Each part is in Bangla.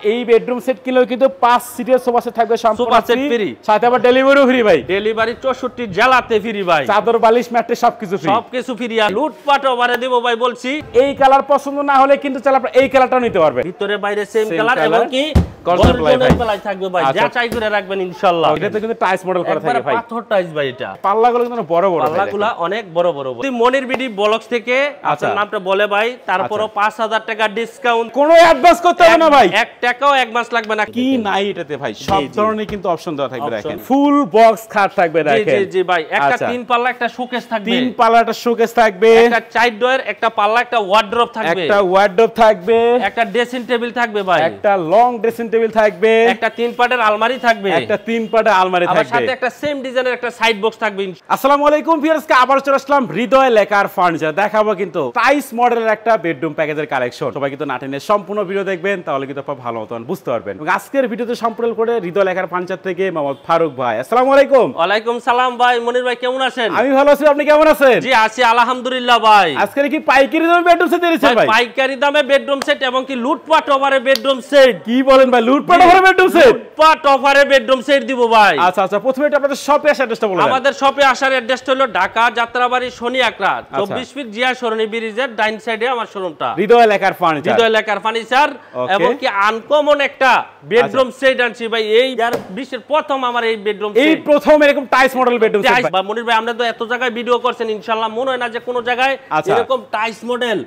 এই বেডরুম সেট কিনলেও কিন্তু 5 সিটের সোফা সেট থাকবে সম্পূর্ণ ফ্রি, সাথে আবার ডেলিভারিও ফ্রি ভাই। ডেলিভারি 64 জেলাতে ফ্রি ভাই। চাদর বালিশ ম্যাট্রেস সবকিছু ফ্রি, সবকিছু ফ্রি। আর লুটপাট ওভারে দেব ভাই বলছি। এই কালার পছন্দ না হলে কিন্তু চাইলে আপনি এই কালারটাও নিতে পারবেন। ভিতরে বাইরে সেম কালার এবং কি গর্জনের প্লাই থাকবে ভাই। যাচাই করে রাখবেন ইনশাআল্লাহ। এটা তো কিন্তু টাইস মডেল করা থাকে ভাই, পাথর টাইস ভাই। এটা পাল্লাগুলো কিন্তু বড় বড়, পাল্লাগুলো অনেক বড় বড়। মনির বিডি ব্লগস থেকে আপনার নামটা বলে ভাই, তারপরও 5000 টাকা ডিসকাউন্ট। কোনো অ্যাডভান্স করতে হবে না ভাই, 1 টাকাও অ্যাডভান্স লাগবে না। কি নাই এটাতে ভাই, সব ধরনের কিন্তু অপশন দেওয়া থাকবে। দেখেন ফুল বক্স খাট থাকবে। দেখেন জি জি ভাই, একটা 3 পাল্লা একটা শোকেস থাকবে, 3 পাল্লা একটা শোকেস থাকবে, একটা 4 ডোর একটা পাল্লা একটা ওয়ার্ড্রপ থাকবে, একটা ওয়ার্ড্রপ থাকবে, একটা ড্রেসিং টেবিল থাকবে ভাই, একটা লং ড্রেসিং টেবিল থাকবে, একটা 3 পাটের আলমারি থাকবে, একটা 3 পাটের আলমারি থাকবে, আর সাথে একটা সেম ডিজাইনের একটা সাইড বক্স থাকবে। আসসালামু আলাইকুম ভিউয়ার্স, আবার চলে আসলাম হৃদয় লেকার ফার্নিচার। দেখাবো কিন্তু টাইস মডেলের একটা বেডরুম প্যাকেজের কালেকশন। সবাই কিন্তু নাটেনের সম্পূর্ণ ভিডিও দেখবেন, তাহলে কিন্তু আপনারা ভালো মতন বুঝতে পারবেন। আজকের ভিডিওতে সম্পূর্ণ করে হৃদয় লেকার ফার্নিচার থেকে মোহাম্মদ ফারুক ভাই। আসসালামু আলাইকুম। ওয়ালাইকুম সালাম ভাই। মনির ভাই কেমন আছেন? আমি ভালো আছি, আপনি কেমন আছেন? জি আছি আলহামদুলিল্লাহ ভাই। আজকে কি পাইকারি দামে বেডরুম সেট দিয়েছেন ভাই? পাইকারি দামে বেডরুম সেট এবং কি লুটপাট অফারে বেডরুম সেট। কি বলেন ভাই, লুটপাট অফারে বেডরুম সেট? লুটপাট অফারে বেডরুম সেট দিব ভাই। আচ্ছা আচ্ছা, প্রথমে এটা আপনাদের শপে আসার অ্যাড্রেসটা বলুন। আমাদের শপে আসার অ্যাড্রেসটা হলো ঢাকা যাত্রাবাড়ি শনি আকরা 24 ফিট জিয়া সরণি ব্রিজের ডাইন সাইডে আমার শোরুমটা, হৃদয় লেকার ফার্নিচার। হৃদয় লেকার ফার্নিচার। এবং কি আনকমন একটা বেডরুম সেট আনছি ভাই। এই আর বিশ্বের প্রথম আমার এই বেডরুম সেট, এই প্রথম এরকম টাইস মডেল বেডরুম সেট ভাই। মনির ভাই আমরা তো এত জায়গায় ভিডিও করছেন, ইনশাআল্লাহ মনে হয় না যে কোন জায়গায় এরকম টাইস মডেল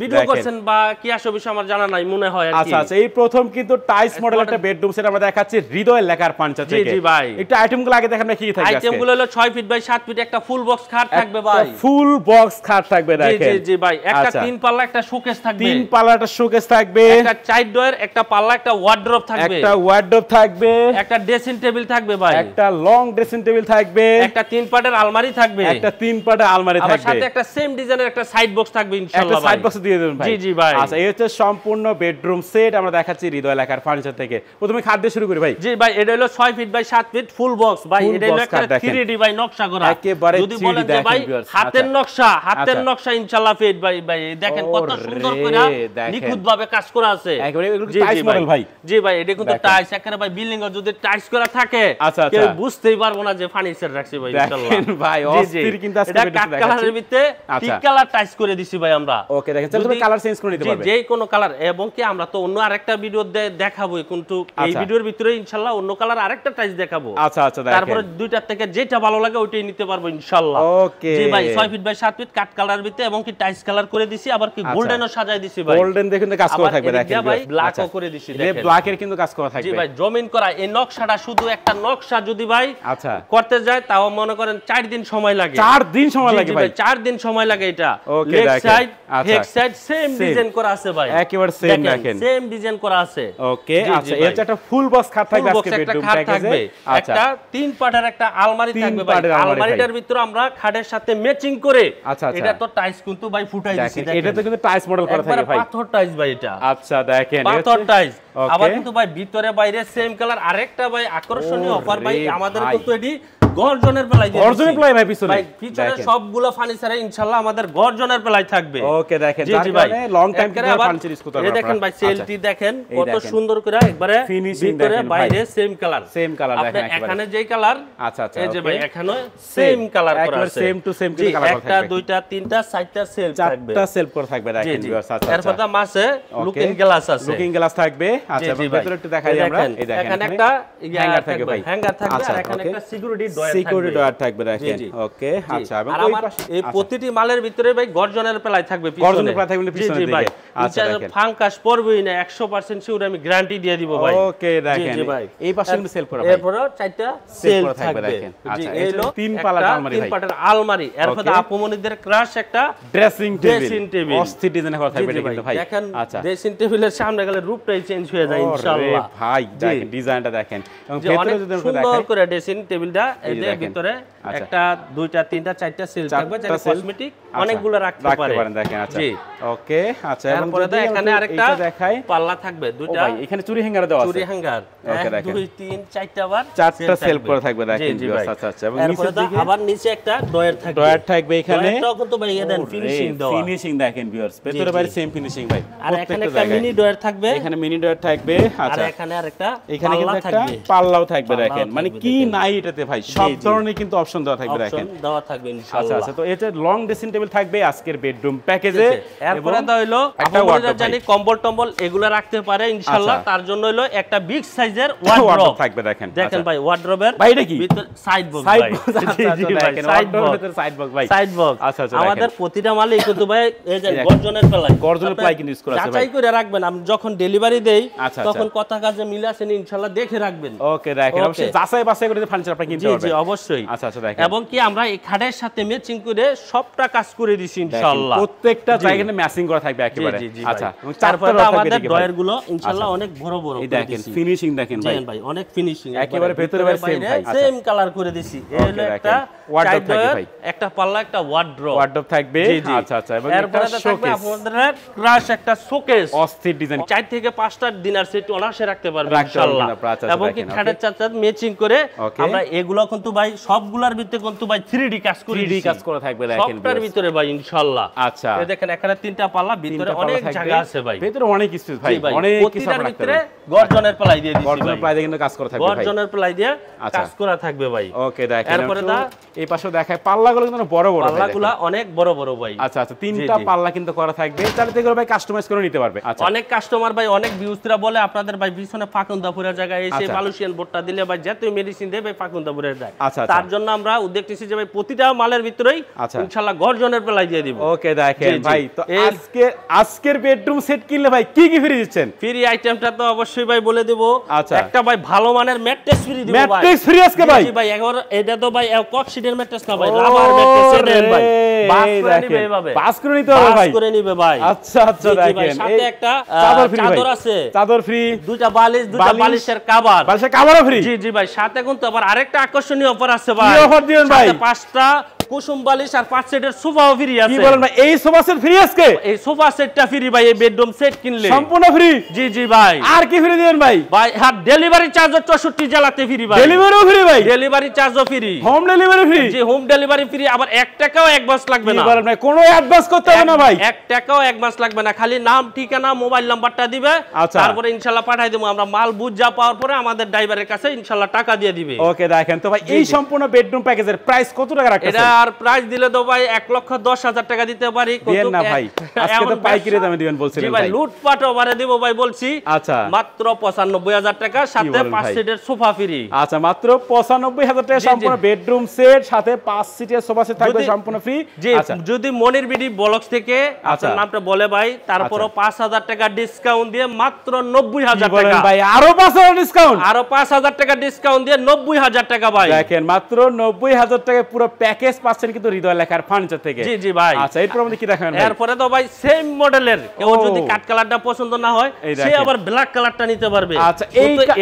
ভিডিও করছেন বা কি আসলে বিষয় আমার জানা নাই, মনে হয়। আচ্ছা আচ্ছা, এই প্রথম কিন্তু টাইস মডেল একটা বেডরুম সেট আমরা দেখাচ্ছি হৃদয় লেকার ফার্নিচার থেকে। জি জি ভাই, একটু আইটেমগুলো আগে দেখেন না কি থাকবে। আইটেমগুলো হলো 6 ফিট বাই 7 ফিট একটা ফুল বক্স খাট থাকবে ভাই। ফুল বক্স খাট থাকবে। দেখেন জি জি ভাই, একটা 3 পাল্লা একটা শোকেস থাকবে, 3 পাল্লা একটা শোকেস থাকবে, একটা 4 ডোর একটা পাল্লা একটা ওয়ার্ড্রপ থাকবে, একটা ওয়ার্ড্রপ থাকবে, একটা ড্রেসিং টেবিল থাকবে ভাই, একটা লং ড্রেসিং টেবিল থাকবে, একটা 3 পাটের আলমারি থাকবে, একটা 3 পাটের আলমারি থাকবে, আর সাথে একটা সেম ডিজাইনের একটা সাইড বক্স থাকবে ইনশাআল্লাহ ভাই। একটা সাইড বক্স দিয়ে দেবেন ভাই। জি জি ভাই। আচ্ছা, এই হচ্ছে সম্পূর্ণ বেডরুম সেট আমরা দেখাচ্ছি হৃদয় লেকার ফার্নিচার থেকে। প্রথমে খাট দিয়ে শুরু করি ভাই। জি ভাই, এটা হলো 6 feet by 7 feet full box ভাই। এটা হলো একটা 3D ভাই নকশা করা, একেবারে যদি বলেন যে ভাই হাতের নকশা, হাতের নকশা ইনশাআল্লাহ ফিট ভাই। ভাই দেখেন কত সুন্দর করে নিখুঁতভাবে কাজ করা আছে। একেবারে এগুলো টাইস মডেল ভাই। জি ভাই, এটা কিন্তু টাইস একেবারে ভাই। বিল্ডিং এ যদি টাইস করা থাকে কেউ বুঝতেই পারবো না যে ফার্নিচার রাখছি ভাই ইনশাআল্লাহ। দেখেন ভাই অস্থির কিন্তু আজকে এটা কাট কালারের ভিতরে টিক কালার টাইস করে দিছি ভাই আমরা। ওকে, দেখেন তুমি কালার চেঞ্জ করে নিতে পারবে। যে কোনো কালার। এবং কি আমরা তো অন্য আরেকটা ভিডিও দেখাবো, কিন্তু এই ভিডিওর ভিতরে ইনশাআল্লাহ অন্য কালার আরেকটা টাইস দেখাবো। আচ্ছা আচ্ছা, দেখেন তারপরে দুইটার থেকে যেটা ভালো লাগে ওইটাই নিতে পারবো ইনশাআল্লাহ। ওকে জি ভাই, 6 ফিট বাই 7 ফিট কাট কালারের ভিতরে এবং কি টাইস কালার করে দিছি, আবার কি গোল্ডেনও সাজাই দিছি ভাই। গোল্ডেন দেখুন কাজ করা থাকবে। দেখেন ভাই ব্ল্যাকও করে দিছি, দেখেন ব্ল্যাকের কিন্তু কাজ করা থাকবে। জি ভাই, জমিন করা। এই নকশাটা শুধু একটা নকশা যদি ভাই আচ্ছা করতে যায় তাও মনে করেন 4 দিন সময় লাগে। 4 দিন সময় লাগে ভাই? 4 দিন সময় লাগে। এটা ওকে, লেগ দেখেন side head side same design করা আছে ভাই, একেবারে সেম। দেখেন সেম ডিজাইন করা আছে। ওকে, আচ্ছা এই হচ্ছে একটা ফুল বক্স খাট থাকবে আজকে বেডরুম প্যাকেজে। একটা 3 পাটের একটা আলমারি থাকবে ভাই। আলমারিটার ভিতরে আমরা খাটের সাথে ম্যাচিং করে, এটা তো টাইস কিন্তু ভাই ফুটাই দিছি। দেখেন এটা তো কিন্তু টাইস মডেল করা থাকে ভাই, পাথর টাইস ভাই এটা। আচ্ছা দেখেন পাথর টাইস। আবার কিন্তু ভাই ভিতরে বাইরে সেম কালার। আরেকটা ভাই আকর্ষণীয় অফার ভাই আমাদের কিন্তু এডি গর্জনের প্লাই দিয়েছি। গর্জনের প্লাই ভাই পিছনে? ভাই পিছনে সবগুলো ফার্নিচারে ইনশাআল্লাহ আমাদের গর্জনের প্লাই থাকবে। ওকে, দেখেন জি জি ভাই, লং টাইম কিন্তু ফার্নিচার ইউজ করতে পারবেন। এই দেখেন ভাই সেলটি দেখেন কত সুন্দর করে একবারে ভিতরে বাইরে সেম কালার। সেম কালার দেখেন এখানে যেই কালার। আচ্ছা আচ্ছা, এই যে ভাই এখানে সেম কালার করা আছে, সেম টু সেম কিন্তু কালার করা থাকবে। একটা দুইটা তিনটা চারটা সেলফ থাকবে, চারটা সেলফ করে থাকবে। দেখেন ভিউয়ার্স, আচ্ছা আচ্ছা, এরপর মাঝে লুকিং গ্লাস আছে, লুকিং গ্লাস থাকবে। আচ্ছা ভিতরে একটু দেখাই আমরা। এই দেখেন এখানে একটা হ্যাঙ্গার থাকবে ভাই, হ্যাঙ্গার থাকবে। আর এখানে একটা সিকিউরিটি ডয়ার থাকবে। দেখেন ওকে, আচ্ছা এবং ওই পাশে এই প্রতিটি মালের ভিতরে ভাই গর্জনের প্লাই থাকবে পিছনে। গর্জনের প্লাই থাকবে পিছনের দিকে। আচ্ছা দেখেন ফাঙ্কাস পড়বেই না, 100% সিওর আমি গ্যারান্টি দিয়ে দিব ভাই। ওকে দেখেন এই পাশে কিন্তু সেল করা ভাই। এরপর চারটা সেল থাকবে দেখেন। আচ্ছা এই হলো 3 পাল্লার আলমারি ভাই, 3 পাল্লার আলমারি। এরপর আপুমনিদের ক্রাশ একটা ড্রেসিং টেবিল, অস্থির ডিজাইন করা থাকবে কিন্তু ভাই। দেখেন ড্রেসিং টেবিলের সামনে গেলে রূপটাই চেঞ্জ হয়ে যায় ইনশাআল্লাহ ভাই। দেখেন ডিজাইনটা দেখেন এবং ভেতরে যদি আমরা দেখেন সুন্দর করে ড্রেসিং টেবিলটা এর ভিতরে একটা দুইটা তিনটা চারটা সেল থাকবে যেটা কসমেটিক অনেকগুলো রাখতে পারেন দেখেন আচ্ছা ওকে আচ্ছা এবং তারপরে এখানে আরেকটা দেখাই পাল্লা থাকবে দুইটা ভাই এখানে চুরি হ্যাঙ্গার দেওয়া আছে চুরি হ্যাঙ্গার ওকে দেখেন 2 3 4টা বার চারটা সেল করে থাকবে দেখেন আচ্ছা আচ্ছা এবং নিচের দিকে আবার নিচে একটা ডয়ার থাকবে এখানে এটাও কিন্তু ভাই এদেন ফিনিশিং দেওয়া ফিনিশিং দেখেন ভিউয়ার্স ভেতরে বাইরে সেম ফিনিশিং ভাই আর এখানে একটা মিনি ডয়ার থাকবে এখানে মিনি ডয়ার থাকবে আচ্ছা আর এখানে আরেকটা এখানে কিন্তু একটা পাল্লাও থাকবে দেখেন মানে কি নাই এটাতে ভাই সব ধরনের কিন্তু অপশন দেওয়া থাকবে দেখেন অপশন দেওয়া থাকবে ইনশাআল্লাহ আচ্ছা আচ্ছা তো এটা লং ড্রেসিং টেবিল থাকবে আজকের বেডরুম প্যাকেজে এরপরে তো হলো আপনারা জানি কম্বল টম্বল এগুলো রাখতে পারে ইনশাআল্লাহ তার জন্য হলো একটা বিগ সাইজের ওয়ার্ডরোব থাকবে দেখেন দেখেন ভাই ওয়ার্ডরোবের ভাই এটা কি ভিতর সাইড বক্স ভাই জি দেখেন ওয়ার্ডরোবের ভিতর সাইড বক্স ভাই সাইড বক্স আচ্ছা আচ্ছা আমাদের প্রতিটা মালে কিন্তু ভাই এই যে গর্জনের প্লাই কিন্তু ইউজ করা আছে ভাই যাচাই করে রাখবেন আমি যখন ডেলিভারি দেই তখন কথা কাজে মিলে আসেন ইনশাআল্লাহ দেখে রাখবেন ওকে দেখেন অবশ্যই যাচাই বাছাই করে ফার্নিচার আপনি কিনতে পারবেন জি অবশ্যই আচ্ছা আচ্ছা দেখেন এবং কি আমরা এই খাটের সাথে ম্যাচিং করে সবটা কাজ করে দিছি ইনশাআল্লাহ প্রত্যেকটা জায়গায় ম্যাচিং করা থাকবে একেবারে আচ্ছা এবং তারপরে আমাদের ডয়ার গুলো ইনশাআল্লাহ অনেক বড় বড় এই দেখেন ফিনিশিং দেখেন ভাই অনেক ফিনিশিং একেবারে ভেতরে বাইরে সেম ভাই সেম কালার করে দিছি এই হলো একটা ওয়ার্ডরোব থাকবে ভাই একটা পাল্লা একটা ওয়ার্ডরোব থাকবে আচ্ছা আচ্ছা এবং একটা শোকেস আপনাদের ক্রাশ একটা শোকেস অস্থির ডিজাইন 4 থেকে 5টা ডিনার সেট অনাসে রাখতে পারবেন ইনশাআল্লাহ এবং কি খাটের চারটা ম্যাচিং করে আমরা এগুলো কিন্তু ভাই সবগুলোর ভিতরে কিন্তু ভাই 3D কাজ করে 3D কাজ করা থাকবে দেখেন সবটার ভিতরে ভাই ইনশাআল্লাহ আচ্ছা এই দেখেন এখানে তিনটা পাল্লা ভিতরে অনেক জায়গা আছে ভাই ভিতরে অনেক স্পেস ভাই অনেক কিছু রাখতে পারবেন গর্জনের প্লাই দিয়ে দিছি গর্জনের প্লাই দিয়ে কিন্তু কাজ করা থাকবে ভাই গর্জনের প্লাই দিয়ে কাজ করা থাকবে ভাই ওকে দেখেন এরপরে এই পাশেও দেখায় পাল্লাগুলো কিন্তু বড় বড় পাল্লাগুলো অনেক বড় বড় ভাই আচ্ছা আচ্ছা তিনটা পাল্লা কিন্তু করা থাকবে তাহলে থেকে ভাই কাস্টমাইজ করে নিতে পারবে আচ্ছা অনেক কাস্টমার ভাই অনেক ভিউজরা বলে আপনাদের ভাই পিছনে ফাকুন্দাপুরের জায়গায় এসে মালয়েশিয়ান বোর্ডটা দিলে ভাই যত মেডিসিন দেবে ভাই ফাকুন্দাপুরের যায় তার জন্য আমরা উদ্যোগ নিয়েছি যে ভাই প্রতিটা মালের ভিতরেই ইনশাআল্লাহ গর্জনের প্লাই দিয়ে দিব ওকে দেখেন ভাই তো আজকের বেডরুম সেট কিনলে ভাই কি কি ফ্রি দিচ্ছেন ফ্রি আইটেমটা তো অবশ্যই ভাই বলে দেব একটা ভাই ভালো মানের ম্যাট্রেস ফ্রি দিব ভাই ম্যাট্রেস ফ্রি আজকে ভাই জি ভাই এখন এটা তো ভাই ককশিটের ম্যাট্রেস না ভাই রাবার ম্যাট্রেস দেন ভাই বাস করে নিবে এভাবে বাস করে নিতে হবে ভাই বাস করে নিবে ভাই আচ্ছা আচ্ছা দেখেন সাথে একটা চাদর আছে চাদর ফ্রি দুইটা বালিশের কভার বালিশের কভারও ফ্রি জি জি ভাই সাথে কিন্তু আবার আরেকটা আকর্ষণীয় অফার আছে ভাই কি অফার দিবেন ভাই সাথে 5টা কুসুম বালিশ আর 5 সেটের সোফাও ফ্রি আছে কি বলেন ভাই এই সোফা সেট ফ্রি আজকে এই সোফা সেটটা ফ্রি ভাই এই বেডরুম সেট কিনলে সম্পূর্ণ ফ্রি জি জি ভাই আর কি ফ্রি দিবেন ভাই ভাই আর ডেলিভারি চার্জ 64 জেলাতে ফ্রি ভাই ডেলিভারিও ফ্রি ভাই ডেলিভারি চার্জও ফ্রি হোম ডেলিভারি ফ্রি জি হোম ডেলিভারি ফ্রি আবার 1 টাকাও অ্যাডভান্স লাগবে না কি বলেন ভাই কোনো অ্যাডভান্স করতে হবে না ভাই 1 টাকাও অ্যাডভান্স লাগবে না খালি নাম ঠিকানা মোবাইল নাম্বারটা দিবে তারপরে ইনশাআল্লাহ পাঠাই দেব আমরা মাল বুঝা পাওয়ার পরে আমাদের ড্রাইভারের কাছে ইনশাআল্লাহ টাকা দিয়ে দিবে ওকে দেখেন তো ভাই এই সম্পূর্ণ বেডরুম প্যাকেজের প্রাইস কত টাকা রাখতেছেন এটা আর প্রাইস দিলে তো ভাই 1,10,000 টাকা দিতে পারি দেন না ভাই আজকে তো পাইকারি দামে দিবেন বলছিলেন ভাই লুটপাট ওভারে দেব ভাই বলছি আচ্ছা মাত্র 95,000 টাকা সাথে 5 সিটের সোফা ফ্রি আচ্ছা মাত্র 95,000 টাকা সম্পূর্ণ বেডরুম সেট সাথে 5 সিটের সোফা সেট থাকবে সম্পূর্ণ ফ্রি আচ্ছা যদি মনির বিডি ব্লগস থেকে আপনার নামটা বলে ভাই তারপরও 5,000 টাকা ডিসকাউন্ট দিয়ে মাত্র 90,000 টাকা ভাই আরো 5,000 ডিসকাউন্ট আরো 5,000 টাকা ডিসকাউন্ট দিয়ে 90,000 টাকা ভাই দেখেন মাত্র 90,000 টাকা পুরো প্যাকেজ পাচ্ছেন কিন্তু হৃদয় লেখার ফার্নিচার থেকে জি জি ভাই আচ্ছা এরপর আমাদের কি দেখাবেন ভাই এরপরে তো ভাই সেম মডেলের কেউ যদি কাট কালারটা পছন্দ না হয় সে আবার ব্ল্যাক কালারটা নিতে পারবে আচ্ছা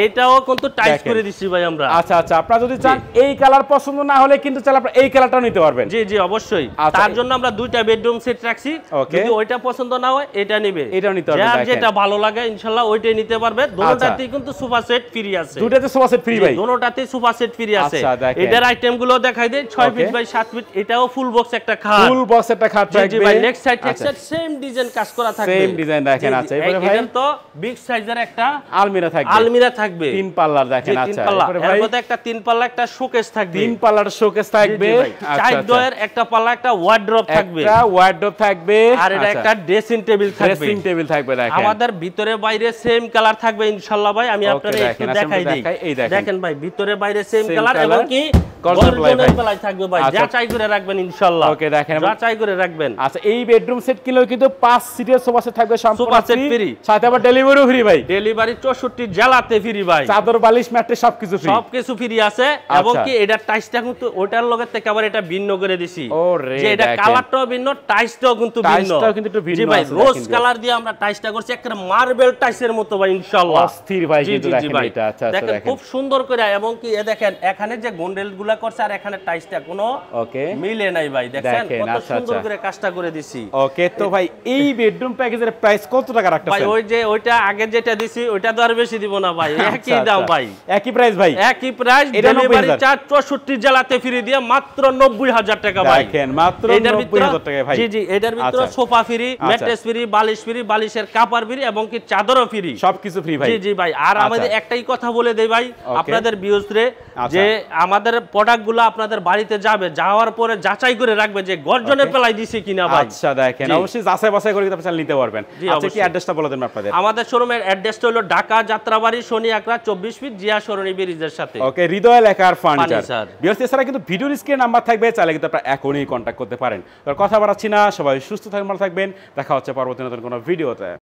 এইটাও কিন্তু টাইস করে দিছি ভাই আমরা আচ্ছা আচ্ছা আপনারা যদি চান এই কালার পছন্দ না হলে কিন্তু চাইলে আপনারা এই কালারটাও নিতে পারবেন জি জি অবশ্যই তার জন্য আমরা দুইটা বেডরুম সেট রাখছি যদি ওইটা পছন্দ না হয় এটা নেবে এটাও নিতে পারবে যার যেটা ভালো লাগে ইনশাআল্লাহ ওইটাই নিতে পারবে দুটোটাতেই কিন্তু সোফা সেট ফ্রি আছে দুটোতে সোফা সেট ফ্রি ভাই দুটোটাতেই সোফা সেট ফ্রি আছে এটার আইটেম গুলো দেখাই দেই 6 ফিট বাই 7 ফিট এটাও ফুল বক্স একটা খাট ফুল বক্স একটা খাট থাকবে জি ভাই নেক্সট সাইড সেম ডিজাইন কাজ করা থাকবে সেম ডিজাইন দেখেন আচ্ছা এবারে ভাই এটার তো বিগ সাইজের একটা আলমিরা থাকবে তিন পাল্লার দেখেন আচ্ছা এরপরে ভাই এর মধ্যে একটা তিন পাল্লা একটা শোকেস থাকবে তিন পাল্লার শোকেস থাকবে আচ্ছা চার ডয়ার একটা পাল্লা একটা ওয়ার্ড্রপ থাকবে একটা ওয়ার্ড্রপ থাকবে আর এটা একটা ড্রেসিং টেবিল থাকবে ড্রেসিং টেবিল থাকবে দেখেন আমাদের ভিতরে বাইরে সেম কালার থাকবে ইনশাআল্লাহ ভাই আমি আপনাদের একটু দেখাই দিই দেখেন ভাই ভিতরে বাইরে সেম কালার এবং কি গর্জনের প্লাই থাকবে ভাই যাচাই করে রাখবেন ইনশাআল্লাহ ওকে দেখেন যাচাই করে রাখবেন আচ্ছা এই বেডরুম সেট কিনলেও কিন্তু 5 সিটের সোফা সেট থাকবে সম্পূর্ণ ফ্রি সাথে আবার ডেলিভারিও ফ্রি ভাই ডেলিভারি 64 জেলাতে ফ্রি ভাই চাদর বালিশ ম্যাট্রেস সবকিছু ফ্রি আছে এবং কি এটা টাইসটা কিন্তু ওটার লগে থেকে আবার এটা ভিন্ন করে দিছি যে এটা কালারটাও ভিন্ন টাইসটাও কিন্তু ভিন্ন টাইসটাও কিন্তু একটু ভিন্ন জি ভাই রোজ কালার দিয়ে আমরা টাইসটা করছি একটা মার্বেল টাইসের মতো ভাই ইনশাআল্লাহ অস্থির ভাই কিন্তু দেখেন এটা আচ্ছা দেখেন খুব সুন্দর করে এবং কি দেখেন এখানে যে গোন্ডেল গুলো এগুলা করছে আর এখানে টাইসটা কোনো ওকে মিলে নাই ভাই দেখেন কত সুন্দর করে কাজটা করে দিছি ওকে তো ভাই এই বেডরুম প্যাকেজের প্রাইস কত টাকা রাখতেছেন ভাই ওই যে ওইটা আগে যেটা দিছি ওইটা তো আর বেশি দিব না ভাই একই দাম ভাই একই প্রাইস ভাই একই প্রাইস ডেলিভারি চার্জ 64 জেলাতে ফ্রি দিয়ে মাত্র 90000 টাকা ভাই দেখেন মাত্র 90000 টাকা ভাই জি জি এটার ভিতরে সোফা ফ্রি ম্যাট্রেস ফ্রি বালিশ ফ্রি বালিশের কাপড় ফ্রি এবং কি চাদরও ফ্রি সবকিছু ফ্রি ভাই জি জি ভাই আর আমাদের একটাই কথা বলে দেই ভাই আপনাদের ভিউয়ার্সরে যে আমাদের প্রোডাক্টগুলো আপনাদের বাড়িতে যাবে যাওয়ার পরে যাচাই করে রাখবে যে গর্জনের পেলাই দিছে কিনা ভাই আচ্ছা দেখেন অবশ্যই যাচাই বাছাই করে আপনি নিতে পারবেন আচ্ছা কি অ্যাড্রেসটা বলে দেন আপনাদের আমাদের শোরুমের অ্যাড্রেসটা হলো ঢাকা যাত্রাবাড়ি শনি আকরা 24 ফিট জিয়া সরণি ব্রিজের সাথে ওকে হৃদয় লেকার ফার্নিচার ভিউয়ার্স এছাড়া কিন্তু ভিডিওর স্ক্রিনে নাম্বার থাকবে চাইলে কিন্তু আপনারা এখনই কন্টাক্ট করতে পারেন তো কথা বাড়াচ্ছি না সবাই সুস্থ থাকবেন ভালো থাকবেন দেখা হচ্ছে পরবর্তী নতুন কোনো ভিডিওতে